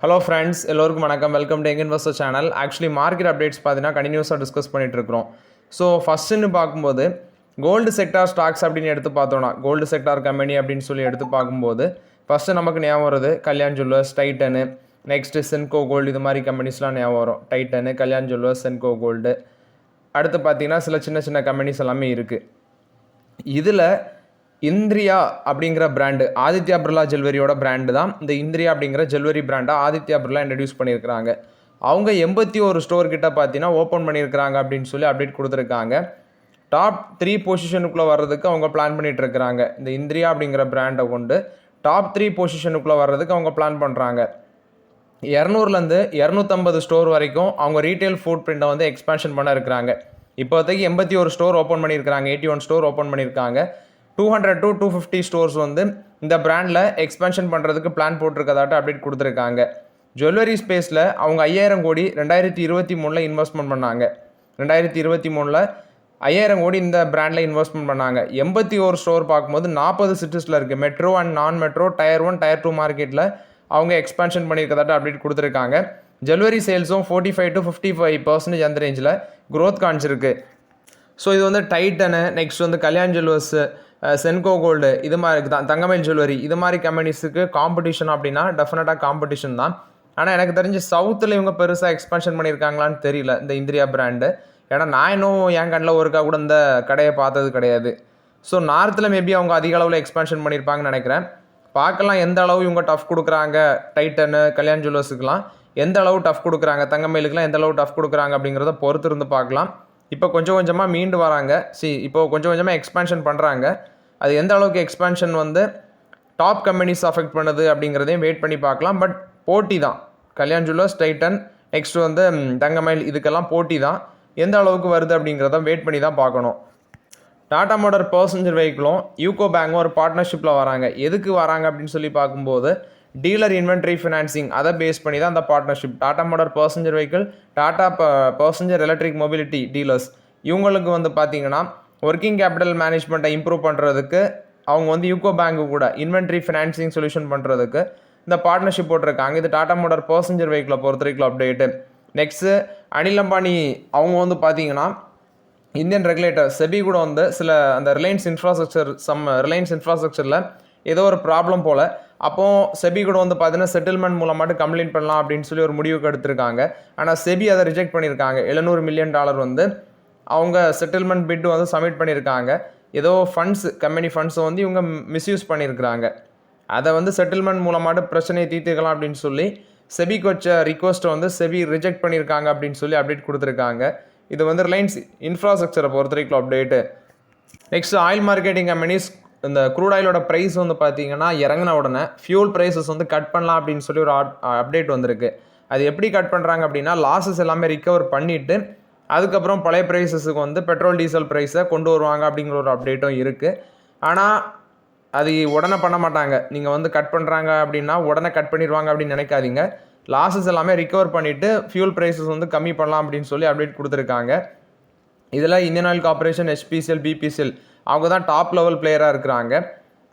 Hello friends, எல்லோருக்கும் வணக்கம். Welcome to young investor channel. Actually market updates பார்த்தீங்கன்னா கண்டினியூஸாக டிஸ்கஸ் பண்ணிட்டு இருக்கிறோம். ஸோ ஃபஸ்ட்டுன்னு பார்க்கும்போது கோல்டு செக்டார் ஸ்டாக்ஸ் அப்படின்னு எடுத்து பார்த்தோன்னா, கோல்டு செக்டார் கம்பெனி அப்படின்னு சொல்லி எடுத்து பார்க்கும்போது ஃபஸ்ட்டு நமக்கு ஞாபகம் வருது Kalyan jewellers, Titan, next Senco gold, இது மாதிரி கம்பெனிஸ்லாம் ஞாபகம் வரும். Titan, Kalyan jewellers, Senco gold. அடுத்து பார்த்தீங்கன்னா சில சின்ன சின்ன கம்பெனிஸ் எல்லாமே இருக்குது. இதில் இந்திரியா அப்படிங்கிற பிராண்டு ஆதித்யா பிர்லா ஜுவல்லரியோட பிராண்டு தான் இந்த இந்திரியா அப்படிங்கிற ஜுவல்லரி பிராண்டை ஆதித்யா பிர்லா இன்ட்ரடியூஸ் பண்ணியிருக்கிறாங்க. அவங்க 81 ஸ்டோர் கிட்ட பார்த்தீங்கன்னா ஓப்பன் பண்ணியிருக்கிறாங்க அப்படின்னு சொல்லி அப்டேட் கொடுத்துருக்காங்க. டாப் 3 பொசிஷனுக்குள்ளே வர்றதுக்கு அவங்க பிளான் பண்ணிட்டு இருக்கிறாங்க. இந்த இந்திரியா அப்படிங்கிற பிராண்டை கொண்டு டாப் 3 பொசிஷனுக்குள்ளே வர்றதுக்கு அவங்க பிளான் பண்ணுறாங்க. 200லேருந்து 250 ஸ்டோர் வரைக்கும் அவங்க ரீட்டைல் ஃபுட் பிரிண்டை வந்து எக்ஸ்பேன்ஷன் பண்ண இருக்கிறாங்க. இப்போதைக்கு 81 ஸ்டோர் ஓப்பன் பண்ணியிருக்கிறாங்க, 81 ஸ்டோர் ஓப்பன் பண்ணியிருக்காங்க. 200 to 250 ஸ்டோர்ஸ் வந்து இந்த பிராண்டில் எக்ஸ்பேன்ஷன் பண்ணுறதுக்கு பிளான் போட்டிருக்கதாட்ட அப்டேட் கொடுத்துருக்காங்க. ஜுவல்லரி ஸ்பேஸில் அவங்க 5000 கோடி 2023 இன்வெஸ்ட்மெண்ட் பண்ணாங்க. 2023 5000 கோடி இந்த பிராண்டில் இன்வெஸ்ட்மெண்ட் பண்ணாங்க. 81 ஸ்டோர் பார்க்கும்போது 40 சிட்டிஸில் இருக்குது. Metro and non metro, tier 1, tier 2 மார்க்கெட்டில் அவங்க எக்ஸ்பேன்ஷன் பண்ணியிருக்கதாட்ட அப்டேட் கொடுத்துருக்காங்க. ஜுவல்லரி சேல்ஸும் 45 to 55% அந்த ரேஞ்சில் க்ரோத் காமிச்சிருக்கு. ஸோ இது வந்து டைட்டனு, நெக்ஸ்ட் வந்து கல்யாண் ஜுவல்லர்ஸு, சென்கோ கோல்டு, இது மாதிரி தான் தங்கமயில் ஜுவல்லரி, இது மாதிரி கம்பெனிஸுக்கு காம்படிஷன் அப்படின்னா டெஃபினட்டாக காம்படிஷன் தான். ஆனால் எனக்கு தெரிஞ்சு சவுத்தில் இவங்க பெருசாக எக்ஸ்பென்ஷன் பண்ணியிருக்காங்களான்னு தெரியல இந்த இந்திரியா பிராண்டு. ஏன்னா நான் இன்னும் என் கண்ணில் ஒருக்கா கூட இந்த கடையை பார்த்தது கிடையாது. ஸோ நார்த்தில் மேபி அவங்க அதிக அளவில் எக்ஸ்பென்ஷன் பண்ணியிருப்பாங்கன்னு நினைக்கிறேன். பார்க்கலாம் எந்த அளவு இவங்க டஃப் கொடுக்குறாங்க. டைட்டனு, கல்யாண் ஜுவல்லர்ஸுக்கெலாம் எந்த அளவு டஃப் கொடுக்குறாங்க, தங்கமயிலுக்குலாம் எந்த அளவு டஃப் கொடுக்குறாங்க அப்படிங்கிறத பொறுத்து இருந்து பார்க்கலாம். இப்போ கொஞ்சம் கொஞ்சமாக மீண்டு வராங்க. இப்போ கொஞ்சம் கொஞ்சமாக எக்ஸ்பேன்ஷன் பண்ணுறாங்க. அது எந்த அளவுக்கு எக்ஸ்பேன்ஷன் வந்து டாப் கம்பெனிஸ் அஃபெக்ட் பண்ணுது அப்படிங்கிறதையும் வெயிட் பண்ணி பார்க்கலாம். பட் போட்டி தான். கல்யாண் ஜுவல்லர்ஸ், டைட்டன், நெக்ஸ்ட் வந்து தங்கமயில், இதுக்கெல்லாம் போட்டி தான். எந்த அளவுக்கு வருது அப்படிங்கிறத வெயிட் பண்ணி தான் பார்க்கணும். டாடா மோட்டார் பர்சஞ்சர் வெஹிக்கிளும் யூகோ பேங்கும் ஒரு பார்ட்னர்ஷிப்பில் வராங்க. எதுக்கு வராங்க அப்படின்னு சொல்லி பார்க்கும்போது டீலர் இன்வென்ட்ரி ஃபினான்சிங் அதை பேஸ் பண்ணி தான் அந்த partnership. Tata motor passenger vehicle, Tata passenger electric mobility dealers, இவங்களுக்கு வந்து பார்த்தீங்கன்னா ஒர்க்கிங் கேபிட்டல் மேனேஜ்மெண்ட்டை இம்ப்ரூவ் பண்ணுறதுக்கு அவங்க வந்து யூகோ பேங்கு கூட இன்வென்ட்ரி ஃபினான்சிங் சொல்யூஷன் பண்ணுறதுக்கு இந்த பார்ட்னர்ஷிப் போட்டிருக்காங்க. இது டாடா மோட்டார் பர்சஞ்சர் வெஹிக்கிளை பொறுத்த வரைக்கும் அப்டேட்டு. நெக்ஸ்ட்டு அனில் அம்பானி அவங்க வந்து பார்த்தீங்கன்னா இந்தியன் ரெகுலேட்டர் செபி கூட வந்து சில அந்த ரிலையன்ஸ் இன்ஃப்ராஸ்ட்ரக்சரில் ஏதோ ஒரு ப்ராப்ளம் போல், அப்போது செபி கூட வந்து பார்த்தீங்கன்னா செட்டில்மெண்ட் மூலமாட்டு கம்ப்ளைண்ட் பண்ணலாம் அப்படின்னு சொல்லி ஒரு முடிவுக்கு எடுத்திருக்காங்க. ஆனால் செபி அதை ரிஜெக்ட் பண்ணியிருக்காங்க. $700 மில்லியன் வந்து அவங்க செட்டில்மெண்ட் பிட் வந்து சப்மிட் பண்ணியிருக்காங்க. ஏதோ கம்பெனி ஃபண்ட்ஸை வந்து இவங்க மிஸ்யூஸ் பண்ணியிருக்கிறாங்க. அதை வந்து செட்டில்மெண்ட் மூலமாட்டு பிரச்சனையை தீர்த்துக்கலாம் அப்படின்னு சொல்லி செபிக்கு வச்ச ரிக்வஸ்ட்டை வந்து செபி ரிஜெக்ட் பண்ணியிருக்காங்க அப்படின்னு சொல்லி அப்டேட் கொடுத்துருக்காங்க. இது வந்து ரிலையன்ஸ் இன்ஃப்ராஸ்ட்ரக்சரை பொறுத்த வரைக்கும் update. Next oil marketing companies, இந்த க்ரூட் ஆயிலோட ப்ரைஸ் வந்து பார்த்தீங்கன்னா இறங்கின உடனே ஃபியூல் ப்ரைஸஸ் வந்து கட் பண்ணலாம் அப்படின்னு சொல்லி ஒரு அப்டேட் வந்திருக்கு. அது எப்படி கட் பண்ணுறாங்க அப்படின்னா லாஸஸ் எல்லாமே ரிகவர் பண்ணிவிட்டு அதுக்கப்புறம் பழைய ப்ரைஸஸுக்கு வந்து பெட்ரோல் டீசல் ப்ரைஸை கொண்டு வருவாங்க அப்படிங்கிற ஒரு அப்டேட்டும் இருக்குது. ஆனால் அது உடனே பண்ண மாட்டாங்க. நீங்கள் வந்து கட் பண்ணுறாங்க அப்படின்னா உடனே கட் பண்ணிடுவாங்க அப்படின்னு நினைக்காதீங்க. லாஸஸ் எல்லாமே ரிகவர் பண்ணிவிட்டு ஃபியூல் ப்ரைஸஸ் வந்து கம்மி பண்ணலாம் அப்படின்னு சொல்லி அப்டேட் கொடுத்துருக்காங்க. இதில் Indian oil corporation, HPCL, BPCL அவங்க தான் டாப் லெவல் பிளேயராக இருக்கிறாங்க.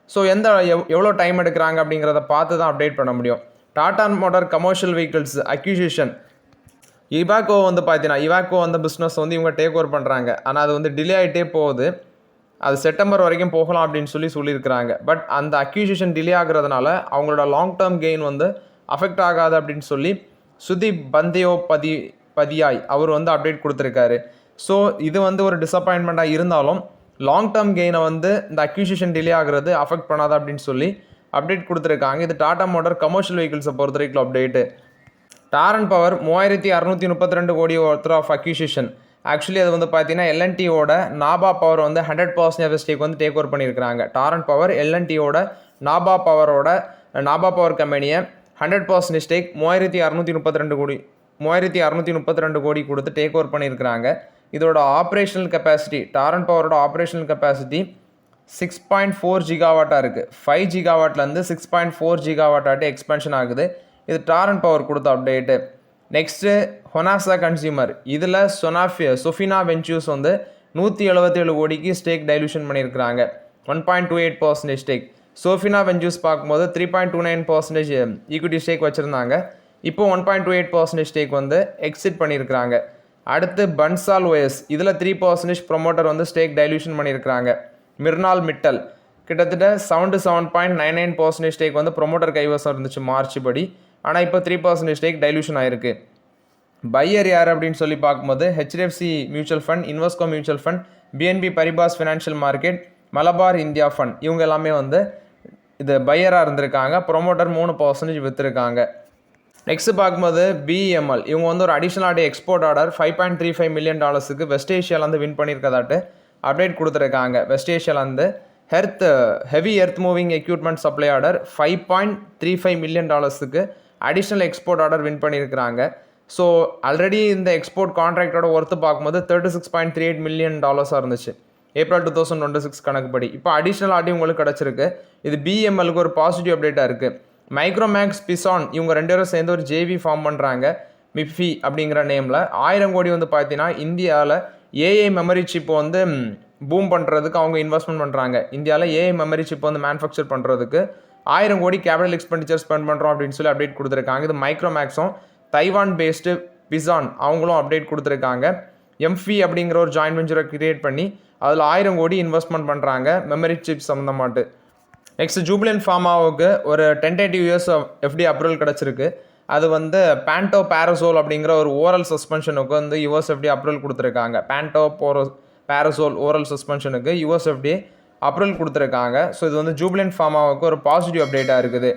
ஸோ எவ்வளோ டைம் எடுக்கிறாங்க அப்படிங்கிறத பார்த்து தான் அப்டேட் பண்ண முடியும். Tata motor commercial vehicles acquisition, Iveco வந்து பார்த்தீங்கன்னா இவாக்கோ அந்த பிஸ்னஸ் வந்து இவங்க டேக் ஓவர் பண்ணுறாங்க. ஆனால் அது வந்து டிலே ஆகிட்டே போகுது. அது செப்டம்பர் வரைக்கும் போகலாம் அப்படின்னு சொல்லியிருக்கிறாங்க. பட் அந்த அக்யூசிஷன் டிலே ஆகுறதுனால அவங்களோட லாங் டேர்ம் கெயின் வந்து அஃபெக்ட் ஆகாது அப்படின்னு சொல்லி சுதீப் பந்தியோபாத்யாய் அவர் வந்து அப்டேட் கொடுத்துருக்காரு. ஸோ இது வந்து ஒரு டிசப்பாயின்மெண்ட்டாக இருந்தாலும் லாங் டேர்ம் கெயினை வந்து இந்த அக்யூசிஷன் டிலே ஆகிறது அஃபெக்ட் பண்ணாது அப்படின்னு சொல்லி அப்டேட் கொடுத்துருக்காங்க. இது டாடா மோட்டார் கமர்ஷியல் வெஹிக்கிள்ஸை பொறுத்த வரைக்கும் அப்டேட்டு. டாரன் பவர் 3632 கோடி ஒர்த் ஆஃப் அக்யூசிஷன். ஆக்சுவலி அது வந்து பார்த்தீங்கன்னா எல்என்டியோட நாபா பவர் வந்து 100% ஸ்டேக் வந்து டேக் ஓவர் பண்ணியிருக்கிறாங்க. டாரன் பவர் எல்என்டியோட நாபா பவர் கம்பெனியை 100% ஸ்டேக் 3632 கோடி கொடுத்து டேக் ஓவர் பண்ணியிருக்கிறாங்க. இதோட ஆப்ரேஷனல் கெப்பாசிட்டி, டாரன் பவரோட ஆப்ரேஷனல் கெப்பாசிட்டி 6.4 ஜிகாவாட்டாக இருக்குது. 5 ஜிகாவாட்லேருந்து 6.4 ஜிகாவாட்டாட்டு எக்ஸ்பென்ஷன் ஆகுது. இது டாரன் பவர் கொடுத்த அப்டேட்டு. நெக்ஸ்ட்டு ஹொனாசா கன்சியூமர், இதில் சொஃபினா வென்ச்சூர்ஸ் வந்து 177 கோடிக்கு ஸ்டேக் டைலூஷன் பண்ணியிருக்கிறாங்க. 1.28% ஸ்டேக். சோஃபினா வென்ச்சூர்ஸ் பார்க்கும்போது 3.29% ஈக்விட்டி ஸ்டேக் வச்சுருந்தாங்க. இப்போ 1.28% ஸ்டேக் வந்து எக்ஸிட் பண்ணியிருக்கிறாங்க. அடுத்து பன்சால் OS இதில் 3% ப்ரொமோட்டர் வந்து ஸ்டேக் டைல்யூஷன் பண்ணியிருக்கிறாங்க. மிர்னால் மிட்டல் கிட்டத்தட்ட 77.99% ஸ்டேக் வந்து ப்ரொமோட்டர் கைவசம் இருந்துச்சு மார்ச் படி. ஆனால் இப்போ 3% ஸ்டேக் டைல்யூஷன் ஆயிருக்கு. பையர் யார் அப்படின்னு சொல்லி பார்க்கும்போது HDFC mutual fund, Invesco mutual fund, BNB Paribas financial market, Malabar India fund இவங்க எல்லாமே வந்து இது பையராக இருந்திருக்காங்க. ப்ரொமோட்டர் 3% விற்றுருக்காங்க. நெக்ஸ்ட் பார்க்கும்போது BEML இவங்க வந்து ஒரு additional export order $5.35 million west ஏஷியாவிலேருந்து வின் பண்ணியிருக்கதாட்டு அப்டேட் கொடுத்துருக்காங்க. வெஸ்ட் ஏஷியாவிலேருந்து heavy earth moving equipment supply order $5.35 million additional export order win பண்ணியிருக்கிறாங்க. ஸோ ஆல்ரெடி இந்த எக்ஸ்போர்ட் கான்ட்ராக்டோட ஒர்த்து பார்க்கும்போது $36.38 மில்லியன் இருந்துச்சு ஏப்ரல் 2026 கணக்குப்படி. இப்போ அடிஷ்னல் ஆர்டி உங்களுக்கு கிடச்சிருக்கு. இது BEMLக்கு ஒரு பாசிட்டிவ் அப்டேட்டாக இருக்குது. மைக்ரோமேக்ஸ், பிசான் இவங்க 2 பேரும் சேர்ந்து ஒரு JV ஃபார்ம் பண்ணுறாங்க. மிஃபி அப்படிங்கிற நேமில் 1000 கோடி வந்து பார்த்தீங்கன்னா இந்தியாவில் AI மெமரி சிப் வந்து பூம் பண்ணுறதுக்கு அவங்க இன்வெஸ்ட்மெண்ட் பண்ணுறாங்க. இந்தியாவில் AI மெமரி சிப் வந்து மேனுஃபேக்சர் பண்ணுறதுக்கு 1000 கோடி கேபிட்டல் எக்ஸ்பெண்டிச்சர் ஸ்பெண்ட் பண்ணுறோம் அப்படின்னு சொல்லி அப்டேட் கொடுத்துருக்காங்க. இது மைக்ரோமேக்ஸும் தைவான் பேஸ்டு பிசான் அவங்களும் அப்டேட் கொடுத்துருக்காங்க. எம்ஃபி அப்படிங்கிற ஒரு ஜாயின்ட் வெஞ்சரை கிரியேட் பண்ணி அதில் 1000 கோடி இன்வெஸ்ட்மெண்ட் பண்ணுறாங்க மெமரி சிப் சம்மந்தமாட்டு. நெக்ஸ்ட் ஜூபிலன் ஃபார்மாவுக்கு ஒரு டென்டேட்டிவ் இயர்ஸ் FD அப்ரூவல் கிடச்சிருக்கு. அது வந்து பேண்டோ பேரசோல் அப்படிங்கிற ஒரு ஓரல் சஸ்பென்ஷனுக்கு வந்து USFDA அப்ரூவல் கொடுத்துருக்காங்க. பேண்டோ பேரசோல் ஓரல் சஸ்பென்ஷனுக்கு USFDA அப்ரூவல் கொடுத்துருக்காங்க. ஸோ இது வந்து ஜூபிலன் ஃபார்மாவுக்கு ஒரு பாசிட்டிவ் அப்டேட்டாக இருக்குது.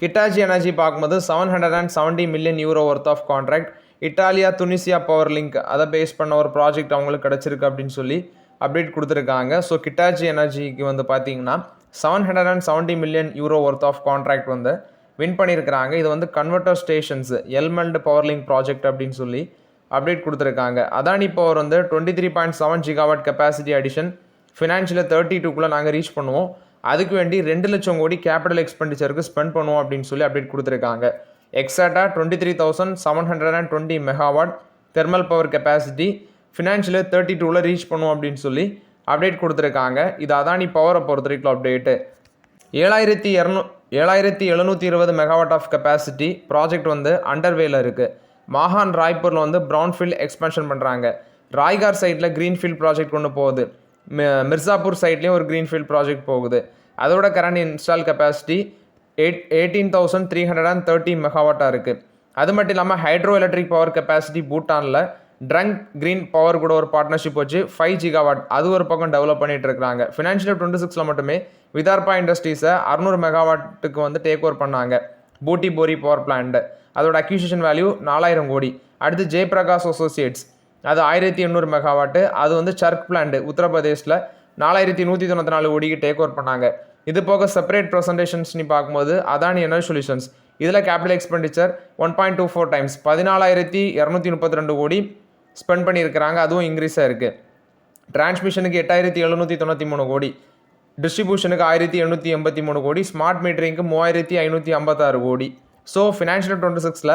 கிட்டாச்சி எனர்ஜி பார்க்கும்போது €770 million worth of contract Italia Tunisia power link அதை பேஸ் பண்ண ஒரு ப்ராஜெக்ட் அவங்களுக்கு கிடச்சிருக்கு அப்படின்னு சொல்லி அப்டேட் கொடுத்துருக்காங்க. ஸோ கிட்டாச்சி எனர்ஜிக்கு வந்து பார்த்தீங்கன்னா €770 மில்லியன் ஒர்த் ஆஃப் கான்ட்ராக்ட் வந்து வின் பண்ணியிருக்கிறாங்க. இது வந்து converter stations element power link project அப்படின்னு சொல்லி அப்டேட் கொடுத்துருக்காங்க. அதானி பவர் வந்து 23.7 GW கெப்பாசிட்டி அடிஷன் ஃபினான்ஷியல் 32க்குள்ளே நாங்கள் ரீச் பண்ணுவோம். அதுக்கு வேண்டி 2 லட்சம் கோடி கேபிட்டல் எக்ஸ்பெண்டிச்சருக்கு ஸ்பெண்ட் பண்ணுவோம் அப்படின்னு சொல்லி அப்டேட் கொடுத்துருக்காங்க. எக்ஸாக்டாக 23,720 megawatt thermal power capacity financial 32ல் ரீச் பண்ணுவோம் அப்படின்னு சொல்லி அப்டேட் கொடுத்துருக்காங்க. இது அதானி பவரை பொறுத்த வரைக்கும் update. 7,720 megawatt of capacity project வந்து அண்டர்வேல இருக்குது. மாஹான் ராய்ப்பூரில் வந்து ப்ரௌன்ஃபீல்ட் எக்ஸ்பென்ஷன் பண்ணுறாங்க. ராய்கார் சைட்டில் க்ரீன்ஃபீல்ட் ப்ராஜெக்ட் கொண்டு போகுது. மிர்சாப்பூர் சைட்லேயும் ஒரு க்ரீன்ஃபீல்ட் ப்ராஜெக்ட் போகுது. அதோட கரண்ட் இன்ஸ்டால் கெப்பாசிட்டி 18,330 மெகாவாட்டாக இருக்குது. அது மட்டும் இல்லாமல் ஹைட்ரோ எலக்ட்ரிக் பவர் கெப்பாசிட்டி பூட்டானில் ட்ரங்க் க்ரீன் பவர் கூட ஒரு பார்ட்னர்ஷிப் வச்சு 5 GW அது ஒரு பக்கம் டெவலப் பண்ணிட்டு இருக்காங்க. ஃபினான்ஷியல் 26ல் மட்டுமே விதார்பா இண்டஸ்ட்ரீஸை 600 மெகாவாட்டுக்கு வந்து டேக் ஓவர் பண்ணாங்க. பூட்டி போரி பவர் பிளான்ட் அதோட அக்யூசிஷன் வேல்யூ 4000 கோடி. அடுத்து ஜெயபிரகாஷ் அசோசியேட்ஸ் அது 1800 மெகாவாட்டு. அது வந்து சர்க் பிளான்ட் உத்தரப்பிரதேஷில் 4194 கோடிக்கு டேக் ஓவர் பண்ணாங்க. இது போக செப்பரேட் ப்ரெசன்டேஷன்ஸ் நீ பார்க்கும்போது அதானி எனர்ஜி சொல்யூஷன்ஸ் இதில் கேபிட்டல் எக்ஸ்பெண்டிச்சர் 1.24 டைம்ஸ் 14,232 கோடி ஸ்பெண்ட் பண்ணியிருக்கிறாங்க. அதுவும் இன்க்ரீஸாக இருக்குது. டிரான்ஸ்மிஷனுக்கு 8,793 கோடி, டிஸ்ட்ரிபியூஷனுக்கு 1,883 கோடி, ஸ்மார்ட் மீட்டரிங்க்கு 3,556 கோடி. ஸோ ஃபினான்ஷியல் 26ல்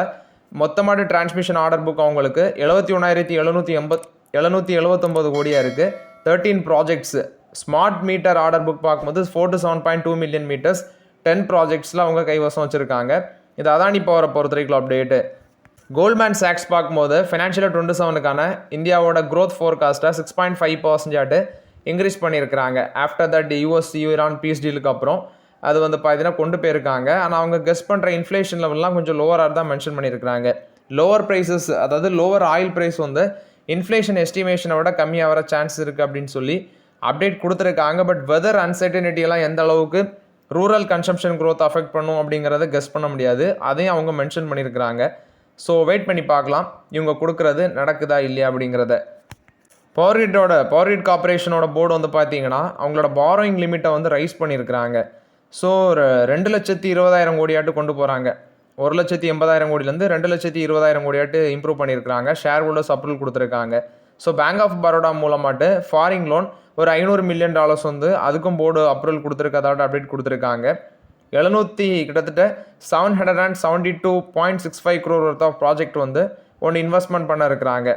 மொத்தமாக டிரான்ஸ்மிஷன் ஆர்டர் புக் அவங்களுக்கு 71,779 கோடியாக இருக்குது. 13 projects smart meter order book பார்க்கும்போது 4 to 7.2 மில்லியன் மீட்டர்ஸ் 10 ப்ராஜெக்ட்ஸில் அவங்க கைவசம் வச்சுருக்காங்க. இது அதானி பவரை பொறுத்த வரைக்கும் அப்டேட்டு. கோல்ட்மேன் சாக்ஸ் பார்க்கும்போது ஃபினான்ஷியல் 27க்கான இந்தியாவோட க்ரோத் ஃபோர்காஸ்ட்டை 6.5% இன்க்ரீஸ் பண்ணியிருக்கிறாங்க. After that US Iran peace டீலுக்கு அப்புறம் அது வந்து பார்த்தீங்கன்னா கொண்டு போயிருக்காங்க. ஆனால் அவங்க கெஸ் பண்ணுற இன்ஃப்ளேஷன் லெவல்லாம் கொஞ்சம் லோவராக தான் மென்ஷன் பண்ணியிருக்கிறாங்க. லோவர் ப்ரைஸஸ் அதாவது லோவர் ஆயில் ப்ரைஸ் வந்து இன்ஃப்ளேஷன் எஸ்டிமேஷனை விட கம்மியாக வர சான்ஸ் இருக்குது அப்படின்னு சொல்லி அப்டேட் கொடுத்துருக்காங்க. பட் வெதர் அன்சர்டனிட்டியெல்லாம் எந்த அளவுக்கு ரூரல் கன்சம்ஷன் க்ரோத் அஃபெக்ட் பண்ணும் அப்படிங்கிறத கெஸ் பண்ண முடியாது. அதையும் அவங்க மென்ஷன் பண்ணியிருக்கிறாங்க. ஸோ வெயிட் பண்ணி பார்க்கலாம் இவங்க கொடுக்குறது நடக்குதா இல்லையா அப்படிங்கிறத. பவர் கிரிட் கார்பரேஷனோட போர்டு வந்து பார்த்தீங்கன்னா அவங்களோட பாரோயிங் லிமிட்டை வந்து ரைஸ் பண்ணியிருக்கிறாங்க. ஸோ 2,20,000 கோடியாட்டு கொண்டு போகிறாங்க. 1,80,000 கோடியிலேருந்து 2,20,000 கோடியாட்டு இம்ப்ரூவ் பண்ணியிருக்கிறாங்க. ஷேர் ஹோல்டர்ஸ் அப்ரூவல் கொடுத்துருக்காங்க. ஸோ பேங்க் ஆஃப் பரோடா மூலமாட்டு ஃபாரின் லோன் ஒரு $500 மில்லியன் வந்து அதுக்கும் போர்டு அப்ரூவல் கொடுத்துருக்கதாட்டு அப்டேட் கொடுத்துருக்காங்க. கிட்டத்தட்ட 772.65 crore ஒர்த் ஆஃப் ப்ராஜெக்ட் வந்து ஒன்று இன்வெஸ்ட்மெண்ட் பண்ண இருக்கிறாங்க.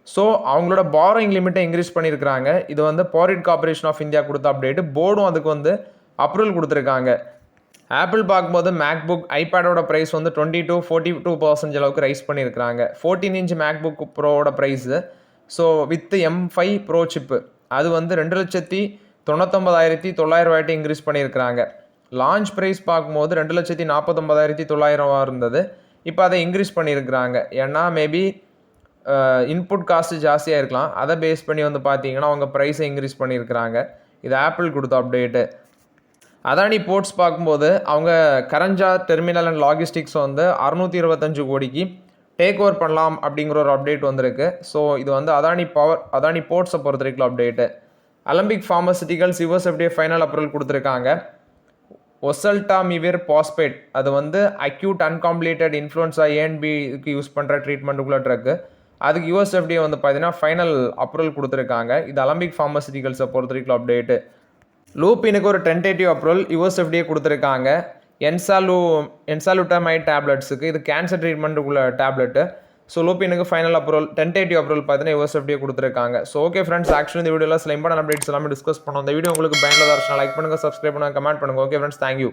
ஸோ அவங்களோட பாரோயிங் லிமிட்டை இன்க்ரீஸ் பண்ணியிருக்கிறாங்க. இது வந்து Power Grid Corporation of India கொடுத்த அப்டேட். போர்டும் அதுக்கு வந்து அப்ரூவல் கொடுத்துருக்காங்க. ஆப்பிள் பார்க்கும்போது மேக்புக் ஐபேடோட ப்ரைஸ் வந்து 22-42% அளவுக்கு ரைஸ் பண்ணியிருக்கிறாங்க. 14 இன்ச் மேக்புக் ப்ரோவோட price so with M5 pro chip அது வந்து 2,99,900 இன்க்ரீஸ் பண்ணியிருக்கிறாங்க. லான்ச் ப்ரைஸ் பார்க்கும்போது 2,49,900 இருந்தது. இப்போ அதை இன்க்ரீஸ் பண்ணியிருக்கிறாங்க. ஏன்னா மேபி இன்புட் காஸ்ட்டு ஜாஸ்தியாக இருக்கலாம். அதை பேஸ் பண்ணி வந்து பார்த்தீங்கன்னா அவங்க ப்ரைஸை இன்க்ரீஸ் பண்ணியிருக்கிறாங்க. இது ஆப்பிள் கொடுத்த அப்டேட்டு. அதானி போர்ட்ஸ் பார்க்கும்போது அவங்க கரஞ்சா டெர்மினல் அண்ட் லாஜிஸ்டிக்ஸ் வந்து 625 கோடிக்கு டேக் ஓவர் பண்ணலாம் அப்படிங்கிற ஒரு அப்டேட் வந்திருக்கு. ஸோ இது வந்து அதானி போர்ட்ஸை பொறுத்த வரைக்கும் update. Alembic pharmaceuticals USFDA final approval கொடுத்துருக்காங்க. ஒசல்டாமிவிர் பாஸ்பேட் அது வந்து அக்யூட் அன்காம்ப்ளீட்டட் இன்ஃப்ளூயன்ஸா ஏஎன்பிக்கு யூஸ் பண்ணுற ட்ரீட்மெண்ட்டுக்குள்ள ட்ரக்கு அதுக்கு யூஎஸ்எஃப்டிஏ வந்து பார்த்தீங்கன்னா ஃபைனல் அப்ரூவல் கொடுத்துருக்காங்க. இது அலம்பிக் ஃபார்மசிட்டிகல்ஸை பொறுத்த வரைக்கும் அப்டேட்டு. லூப்பினுக்கு ஒரு டென்டேட்டிவ் அப்ரூவல் யூஎஸ்எஃப்டிஏ கொடுத்துருக்காங்க. என்சாலுட்டமைட் டேப்லெட்ஸுக்கு இது கேன்சர் ட்ரீட்மெண்ட்டுக்குள்ள டேப்லெட்டு. ஸோ லூப்பினுக்கு ஃபைனல் அப்ரூவல் டென்டேட்டிவ் அப்ரூவல் பார்த்தீங்கன்னா யூஎஸ்எஃப்டிஏ கொடுத்துருக்காங்க. ஸோ ஓகே ஃப்ரெண்ட்ஸ், ஆக்சுவலி இந்த வீடியோவில் சில இம்பார்ட்டன்ட் அப்டேட்ஸ் எல்லாமே டிஸ்கஸ் பண்ணோம். இந்த வீடியோ உங்களுக்கு பயனுள்ளதாக இருந்துச்சுன்னா லைக் பண்ணுங்கள், சப்ஸ்கிரைப் பண்ணுங்கள், கமெண்ட் பண்ணுங்கள். Okay friends, thank you.